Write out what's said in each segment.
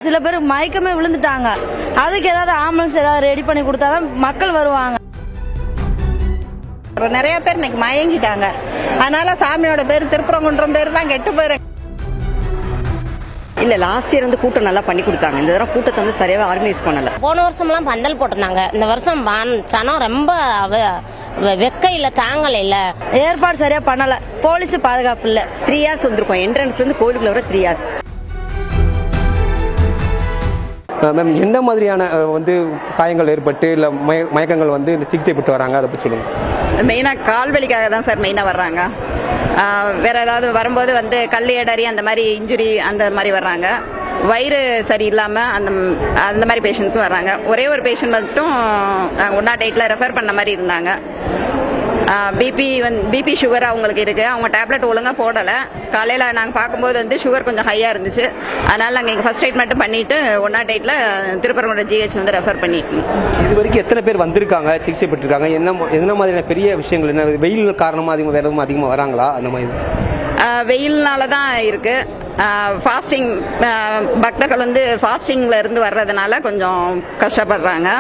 சில பேர் மயக்கமே விழுந்துட்டாங்க. அதுக்கு ஏதாவது ஆம்புலன்ஸ் ஏதாவது ரெடி பண்ணி கொடுத்தாதான் மக்கள் வருவாங்க. நிறைய பேர் இன்னைக்கு மயங்கிட்டாங்க. அதனால சாமியோட பேர் திருப்பரங்குன்றம் பேர் தான் கெட்டு போயிரு. இல்ல லாஸ்ட் இயர் வந்து கூட்டம் நல்லா பண்ணி கொடுத்தாங்க. இந்த தடவை கூட்டத்தை வந்து சரியாவே ஆர்கனைஸ் பண்ணல. போன வருஷம்லாம் பந்தல் போட்டிருந்தாங்க. இந்த வருஷம் சனம் ரொம்ப வெக்கையில தாங்கல இல்ல, ஏற்பாடு சரியா பண்ணல. போலீஸ் பாதுகாப்பு இல்ல. 3 hours வந்திருக்கோம். என்ட்ரன்ஸ் வந்து கோயிலுக்குள்ள வர 3 hours. மேம், என்ன மாதிரியான வந்து காயங்கள் ஏற்பட்டு இல்லை மயக்கங்கள் வந்து சிகிச்சை பெற்று வராங்க, அதை பற்றி சொல்லுங்கள். மெயினாக கால் வலிக்காக தான் சார் மெயினாக வர்றாங்க. வேற ஏதாவது வரும்போது வந்து கல் எடறி அந்த மாதிரி இன்ஜுரி அந்த மாதிரி வர்றாங்க. வயிறு சரியில்லாமல் அந்த மாதிரி பேஷண்ட்ஸும் வர்றாங்க. ஒரே ஒரு பேஷண்ட் மட்டும் 108ல் ரெஃபர் பண்ண மாதிரி இருந்தாங்க. பிபி சுகர் அவங்களுக்கு இருக்கு. அவங்க டேப்லெட் ஒழுங்காக போடலை. காலையில் நாங்கள் பார்க்கும்போது வந்து சுகர் கொஞ்சம் ஹையாக இருந்துச்சு. அதனால நாங்கள் இங்கே ஃபர்ஸ்ட் எய்ட் மட்டும் பண்ணிட்டு 108ல் திருப்பரங்குன்றம் ஜிஹெச் வந்து ரெஃபர் பண்ணிட்டோம். இது வரைக்கும் எத்தனை பேர் வந்திருக்காங்க, சிகிச்சை பெற்றிருக்காங்க? என்ன மாதிரியான பெரிய விஷயங்கள், என்ன வெயில் காரணமாக அதிகமாக வேற எதுவும் அதிகமாக வராங்களா? அந்த மாதிரி வெயில்னால தான் இருக்கு. ஃபாஸ்டிங் பக்தர்கள் வந்து ஃபாஸ்டிங்ல இருந்து வர்றதுனால கொஞ்சம் கஷ்டப்படுறாங்க.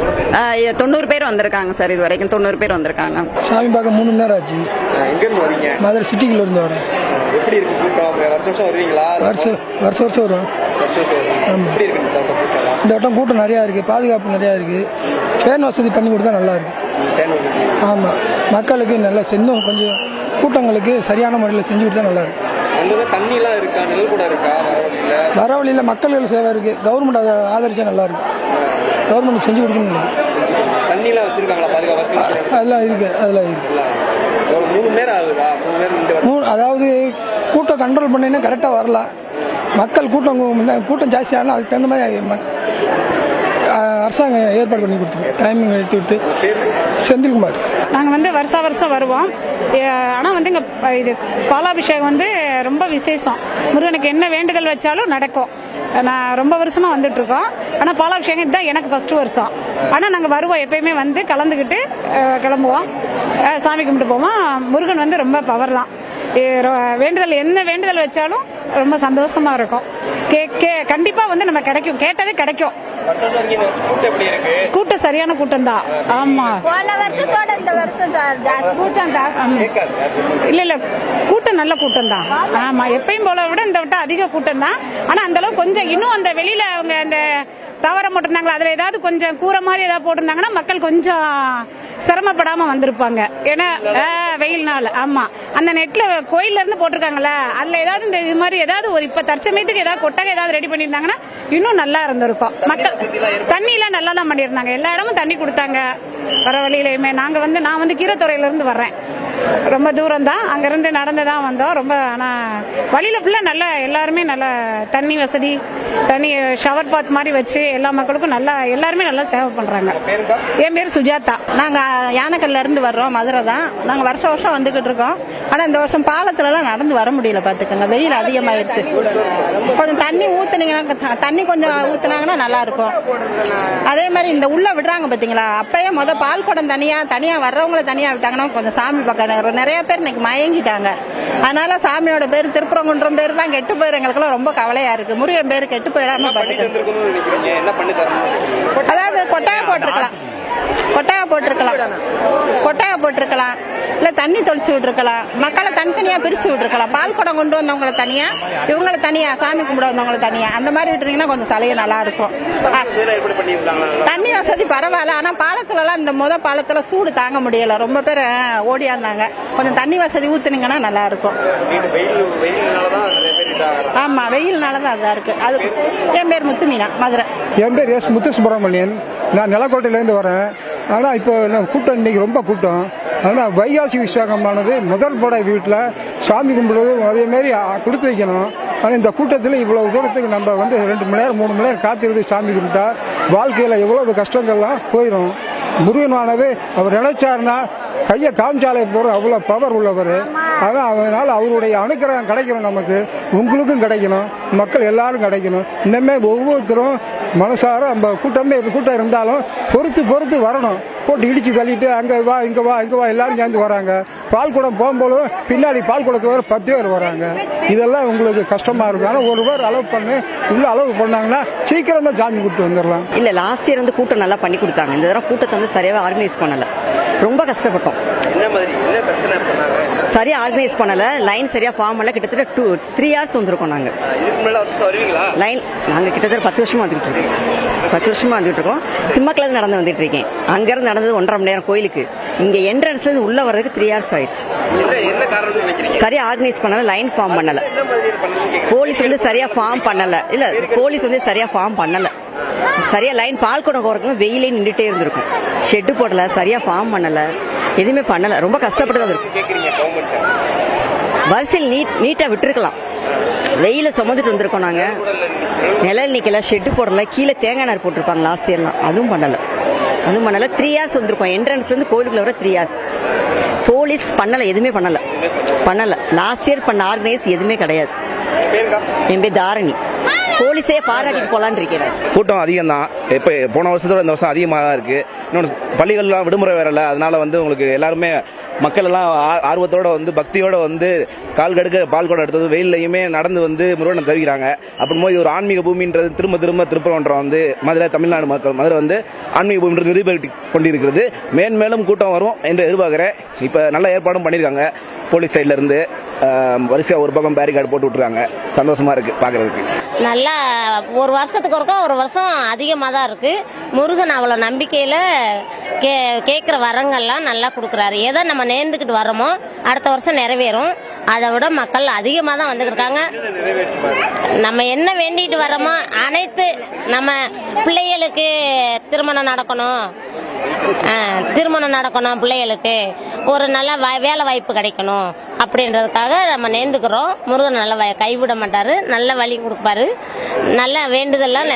90 பேர் வந்திருக்காங்க சார். இது வரைக்கும் 90 பேர் வந்திருக்காங்க. சாமி பார்க்க 3 மணி நேரம் ஆச்சு. எங்கேருந்து வரீங்க? மதுரை சிட்டிக்குள்ள இருந்து வரோம். எப்படி இருக்கு கூட்டம்? வருஷம் வருவீங்களா? வருஷம் வரும். ஆமாம். எப்படி இருக்கு இந்த வட்டம் கூட்டம் நிறையா இருக்கு. பாதுகாப்பு நிறையா இருக்கு. ஃபேன் வசதி பண்ணி கொடுத்தா நல்லா இருக்கு. ஆமாம், மக்களுக்கு நல்லா இன்னும் கொஞ்சம் கூட்டங்களுக்கு சரியான முறையில் செஞ்சு கொடுத்தா நல்லா இருக்கு. தண்ணிலாம் இருக்கா? நெல் கூட இருக்கா? வரவழியில் மக்கள் சேவை இருக்கு. கவர்மெண்ட் அதை ஆதரிச்சா நல்லா இருக்கும். கவர்மெண்ட் செஞ்சு கொடுக்கணும். தண்ணிலாம் வச்சிருக்காங்களா? பாதுகாப்பு அதெல்லாம் இருக்கு. ஒரு 3 மணி நேரம் ஆகுதா? 3 மணி நேரம். அதாவது கூட்டம் கண்ட்ரோல் பண்ணினா கரெக்டாக வரலாம். மக்கள் கூட்டம் ஜாஸ்தி ஆனால் அதுக்கு தகுந்த மாதிரி அரசாங்கம் ஏற்பாடு பண்ணி கொடுத்துருங்க. டைமிங் எடுத்து விட்டு. செந்தில்குமார். நாங்கள் வந்து வருஷம் வருவோம். ஆனால் வந்து இங்கே இது பாலாபிஷேகம் வந்து ரொம்ப விசேஷம். முருகனுக்கு என்ன வேண்டுதல் வச்சாலும் நடக்கும். நான் ரொம்ப வருஷமாக வந்துட்டுருக்கோம். ஆனால் பாலாபிஷேகம் இதுதான் எனக்கு ஃபர்ஸ்ட் வருஷம். ஆனால் நாங்கள் வருவோம், எப்பயுமே வந்து கலந்துக்கிட்டு கிளம்புவோம், சாமி கும்பிட்டு போவோம். முருகன் வந்து ரொம்ப பவர் தான். வேண்டுதல் என்ன வேண்டுதல் வச்சாலும் ரொம்ப சந்தோஷமா இருக்கும். கண்டிப்பா வந்து நம்ம கிடைக்கும், கேட்டதே கிடைக்கும். கூட்டம் சரியான கூட்டம் தான். ஆமா, கூட்டம் தான். இல்ல கூட்டம் நல்ல கூட்டம் தான். ஆமா, எப்பயும் போல விட இந்த விட்ட அதிக கூட்டம் தான். ஆனா அந்த அளவு கொஞ்சம் இன்னும் அந்த வெளியில அவங்க அந்த தவறம் போட்டிருந்தாங்களா, அதுல ஏதாவது கொஞ்சம் கூற மாதிரி ஏதாவது போட்டிருந்தாங்கன்னா மக்கள் கொஞ்சம் சிரமப்படாம வந்திருப்பாங்க. ஏன்னா வெயில்னால. ஆமா, அந்த நெட்ல கோயில்ல இருந்து போட்டிருக்காங்கல்ல, அதுல ஏதாவது இந்த இது மாதிரி ஏதாவது ஒரு இப்ப தற்சமயத்துக்கு ஏதாவது கொட்டகை ஏதாவது ரெடி பண்ணியிருந்தாங்கன்னா இன்னும் நல்லா இருந்திருக்கும். மக்கள் தண்ணி எல்லாம் நல்லா தான் பண்ணியிருந்தாங்க. எல்லா இடமும் தண்ணி கொடுத்தாங்க. வர வழியிலுமே நான் வந்து கீரத்துறையில இருந்து வர்றேன். ரொம்ப தூரம் தான், அங்கிருந்து நடந்துதான் வந்தோம். ரொம்ப ஆனா வழியில ஃபுல்லா நல்ல எல்லாருமே நல்ல தண்ணி வசதி, தண்ணி ஷவர் பாத் மாதிரி வச்சு எல்லா மக்களுக்கும் நல்லா எல்லாருமே நல்லா சேவை பண்றாங்க. என் பேர் சுஜாதா. நாங்க யானைக்கல்ல இருந்து வர்றோம். மதுரை தான். நாங்க வருஷம் வந்துகிட்டு இருக்கோம். ஆனா இந்த வருஷம் பாலத்துல எல்லாம் நடந்து வர முடியல. பாத்துக்கோங்க, வெயில் அதிகமாயிருச்சு. கொஞ்சம் தண்ணி ஊத்துனீங்கன்னா, தண்ணி கொஞ்சம் ஊத்துனாங்கன்னா நல்லா இருக்கும். அதே மாதிரி இந்த உள்ள விடுறாங்க பாத்தீங்களா, அப்பயே பால் குடம் தனியா வர்றவங்களை தனியா விட்டாங்கன்னா கொஞ்சம் சாமி பார்க்க. நிறைய பேர் இன்னைக்கு மயங்கிட்டாங்க. அதனால சாமியோட பேர் திருப்பரங்குன்றம் பேர் தான் கெட்டு போயிரு. எங்களுக்கெல்லாம் ரொம்ப கவலையா இருக்கு. முருகன் பேர் கெட்டு போயிடாம பாத்துக்கோங்க. அதாவது கொட்டாய போட்டிருக்கலாம், இல்ல தண்ணி தொளிச்சு விட்டுருக்கலாம், மக்களை தனித்தனியா பிரிச்சு விட்டுருக்கலாம். பால் குடம் கொண்டு வந்தவங்களை தனியா, இவங்களை தனியா, சாமி கும்பிட வந்தவங்களை தனியா, அந்த மாதிரி விட்டுறீங்கன்னா கொஞ்சம் தலையை நல்லா இருக்கும். தண்ணி வசதி பரவாயில்ல. ஆனா பாலத்துல எல்லாம் இந்த பாலத்துல சூடு தாங்க முடியல. ரொம்ப பேர் ஓடியாந்தாங்க. கொஞ்சம் தண்ணி வசதி ஊத்துனீங்கன்னா நல்லா இருக்கும். ஆமா, வெயில்னாலதான் அதான் இருக்கு. அது என் பேர் முத்துமீனா, மதுரை. என் பேர் எஸ் முத்து சுப்பிரமணியன். நான் நிலக்கோட்டையிலேருந்து வரேன். ஆனால் இப்போ கூட்டம் இன்னைக்கு ரொம்ப கூட்டம். ஆனால் வைகாசி விசாகமானது முதல் படை வீட்டில் சாமி கும்பிடுவது அதேமாரி கொடுத்து வைக்கணும். ஆனால் இந்த கூட்டத்தில் இவ்வளவு தூரத்துக்கு நம்ம வந்து 2 மணி நேரம் 3 மணி நேரம் காத்திருந்து சாமி கும்பிட்டா வாழ்க்கையில் எவ்வளவு கஷ்டங்கள்லாம் போயிடும். முருகனானது அவர் நினைச்சாருன்னா கையை காமிச்சாலே போகிற அவ்வளோ பவர் உள்ளவர். ஆனால் அதனால அவருடைய அனுக்கிரகம் கிடைக்கணும். நமக்கு உங்களுக்கும் கிடைக்கணும், மக்கள் எல்லாரும் கிடைக்கணும். இன்னமே ஒவ்வொருத்தரும் மனசார நம்ம கூட்டம் இருந்தாலும் பொறுத்து வரணும். போட்டு இடிச்சு தள்ளிட்டு அங்கே வா இங்கே வா இங்கே வா எல்லாரும் சேர்ந்து வராங்க. பால் குடம் போகும்போது பின்னாடி பால் குடத்துக்கு வர 10 பேர் வராங்க. இதெல்லாம் உங்களுக்கு கஷ்டமா இருக்கும். ஆனால் ஒரு பேர் அளவு பண்ணி உள்ள அளவு பண்ணாங்கன்னா சீக்கிரமா சாமி கூப்பிட்டு வந்துடலாம். இல்ல லாஸ்ட் இயர் வந்து கூட்டம் நல்லா பண்ணி கொடுத்தாங்க. இந்த தடவை கூட்டத்தை வந்து சரியாவே ஆர்கனைஸ் பண்ணல. ரொம்ப கஷ்டப்பட்டோம். சரியா ஆர்கனைஸ் பண்ணல. லைன் சரியா ஃபார்ம் பண்ணல. கிட்டத்தட்ட 3 hours வந்திருக்கோம் நாங்க. லைன் நாங்க கிட்டத்தட்ட 10 வருஷமா வந்துட்டு இருக்கோம். 10 வருஷமா வந்துட்டு இருக்கோம். சிம்மக்கல நடந்து வந்துட்டு இருக்கேன். அங்க இருந்து நடந்தது 1.5 மணி நேரம் கோயிலுக்கு. இங்க என்ட்ரன்ஸ் உள்ள வர்றதுக்கு 3 hours ஆயிடுச்சு. சரியா ஆர்கனைஸ் பண்ணல. லைன் ஃபார்ம் பண்ணல. போலீஸ் வந்து சரியா ஃபார்ம் பண்ணல. இல்ல போலீஸ் வந்து சரியா ஃபார்ம் பண்ணல. சரியா லைன் பால் குடம் போறதுக்கு வெயிலே நின்றுட்டே இருந்திருக்கும். ஷெட்டு போடல. சரியா ஃபார்ம் பண்ணல. எதுவுமே பண்ணல. ரொம்ப கஷ்டப்பட்டு தான் இருக்கும். வரிசையில் நீட்டா விட்டுருக்கலாம். வெயில சுமந்துட்டு வந்திருக்கோம் நாங்க. நிழல் நிக்கல. ஷெட்டு போடல. கீழே தேங்காய் நார் போட்டிருப்பாங்க லாஸ்ட் இயர்லாம். அதுவும் பண்ணல. 3 hours வந்திருக்கோம். என்ட்ரன்ஸ் வந்து கோயிலுக்குள்ள வர 3 hours. போலீஸ் பண்ணல. எதுவுமே பண்ணல. லாஸ்ட் இயர் பண்ண ஆர்கனைஸ் எதுவுமே கிடையாது. என் பேர் தாரணி. போலீஸே பாராட்டிட்டு போலான்னு இருக்கேன். கூட்டம் அதிகம் தான். இப்போ போன வருஷத்தோட இந்த வருஷம் அதிகமாக தான் இருக்கு. இன்னொன்று பள்ளிகள்லாம் விடுமுறை வரல. அதனால வந்து உங்களுக்கு எல்லாருமே மக்கள் எல்லாம் ஆர்வத்தோட வந்து பக்தியோட வந்து கால் கடுக்க பால் குடம் எடுத்தது வெயிலையுமே நடந்து வந்து முருகனை தருகிறாங்க. அப்படிங்கும்போது இது ஒரு ஆன்மீக பூமின்றது திரும்ப திருப்பரங்குன்றம் வந்து மதுரை தமிழ்நாடு மக்கள் மதுரை வந்து ஆன்மீக பூமி நிரூபித்து கொண்டிருக்கிறது. மேன்மேலும் கூட்டம் வரும் என்று எதிர்பார்க்கிறேன். இப்போ நல்ல ஏற்பாடும் பண்ணியிருக்காங்க. போலீஸ் சைட்ல இருந்து வரிசையா ஒரு பக்கம் பேரிகார்டு போட்டு விட்டுருக்காங்க. சந்தோஷமா இருக்கு பாக்குறதுக்கு. நல்லா ஒரு வருஷத்துக்கு ஒருக்கா ஒரு வருஷம் அதிகமாக தான் இருக்கு. முருகன் அவ்வளோ நம்பிக்கையில கேட்குற வரங்கள்லாம் நல்லா கொடுக்குறாரு. எதை நம்ம நேர்ந்துக்கிட்டு வரோமோ அடுத்த வருஷம் நிறைவேறும். அதை விட மக்கள் அதிகமாக தான் வந்துக்கிட்டு இருக்காங்க. நம்ம என்ன வேண்டிட்டு வரோமோ அனைத்து நம்ம பிள்ளைகளுக்கு திருமணம் நடக்கணும், பிள்ளைகளுக்கு ஒரு நல்ல வேலை வாய்ப்பு கிடைக்கணும் அப்படின்றதுக்காக நம்ம நேர்ந்துக்கிறோம். முருகன் நல்ல கைவிட மாட்டாரு. நல்ல வழி கொடுப்பாரு. நல்ல வேண்டுதல்லாம்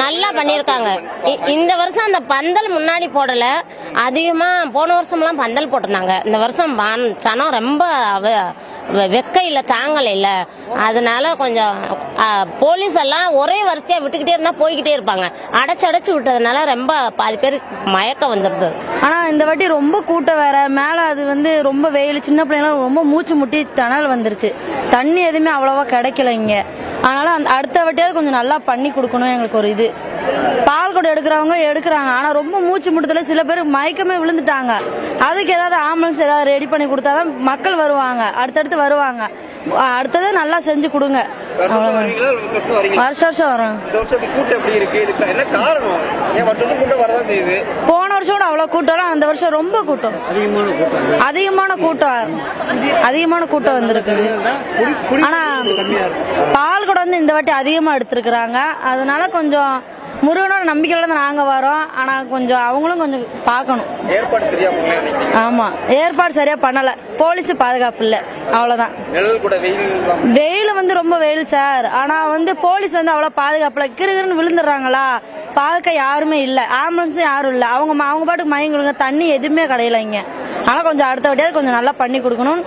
நல்லா பண்ணியிருக்காங்க. இந்த வருஷம் அந்த பந்தல் முன்னாடி போடல. அதிகமா போன வருஷம்லாம் பந்தல் போட்டிருந்தாங்க. இந்த வருஷம் சனம் ரொம்ப வெக்கையில தாங்கல இல்ல. அதனால கொஞ்சம் போலீஸ் எல்லாம் ஒரே வரிசையா விட்டுக்கிட்டே இருந்தா போய்கிட்டே இருப்பாங்க. அடைச்சு விட்டதுனால ரொம்ப பாதி பேர் மயக்கம் வந்துருது. ஆனா இந்த வாட்டி ரொம்ப கூட்டம் வேற. மேல அது வந்து ரொம்ப வெயில். சின்ன பிள்ளைங்களாம் ரொம்ப மூச்சு முட்டி தணல் வந்துருச்சு. தண்ணி எதுவுமே அவ்வளவா கிடைக்கல இங்க. அதனால அடுத்த வாட்டியாவது கொஞ்சம் நல்லா பண்ணி கொடுக்கணும். எங்களுக்கு ஒரு இது பால் குடம் எடுக்கிறவங்க எடுக்கிறாங்க. ஆனா ரொம்ப மூச்சு முட்டத்துல சில பேர் மயக்கமே விழுந்துட்டாங்க. அதுக்கு ஏதாவது ஆம்புலன்ஸ் ஏதாவது ரெடி பண்ணி கொடுத்தாதான் மக்கள் வருவாங்க. அடுத்தடுத்து வருவாங்க. அடுத்தது நல்லா செஞ்சு கொடுங்க. வருஷம் வரும். போன வருஷம் கூட அவ்வளவு கூட்டம். அந்த வருஷம் ரொம்ப கூட்டம். அதிகமான கூட்டம் வந்திருக்குது. ஆனா பால் குடம் வந்து இந்த வாட்டி அதிகமா எடுத்திருக்கிறாங்க. அதனால கொஞ்சம் முருகனோட நம்பிக்கையோட நாங்க வரோம். ஆனா கொஞ்சம் அவங்களும் கொஞ்சம் பார்க்கணும். ஆமா ஏற்பாடு சரியா பண்ணல. போலீஸ் பாதுகாப்பு இல்ல. அவ்வளவுதான். வெயில் வந்து ரொம்ப வெயில் சார். ஆனா வந்து போலீஸ் வந்து அவ்வளவு பாதுகாப்புல கிருகிருன்னு விழுந்துடுறாங்களா. பார்க்க யாருமே இல்ல. ஆம்புலன்ஸும் யாரும் இல்ல. அவங்க பாட்டுக்கு மயங்குடுங்க. தண்ணி எதுவுமே கிடையல இங்க. ஆனா கொஞ்சம் அடுத்த வாட்டியாவது கொஞ்சம் நல்லா பண்ணி கொடுக்கணும்.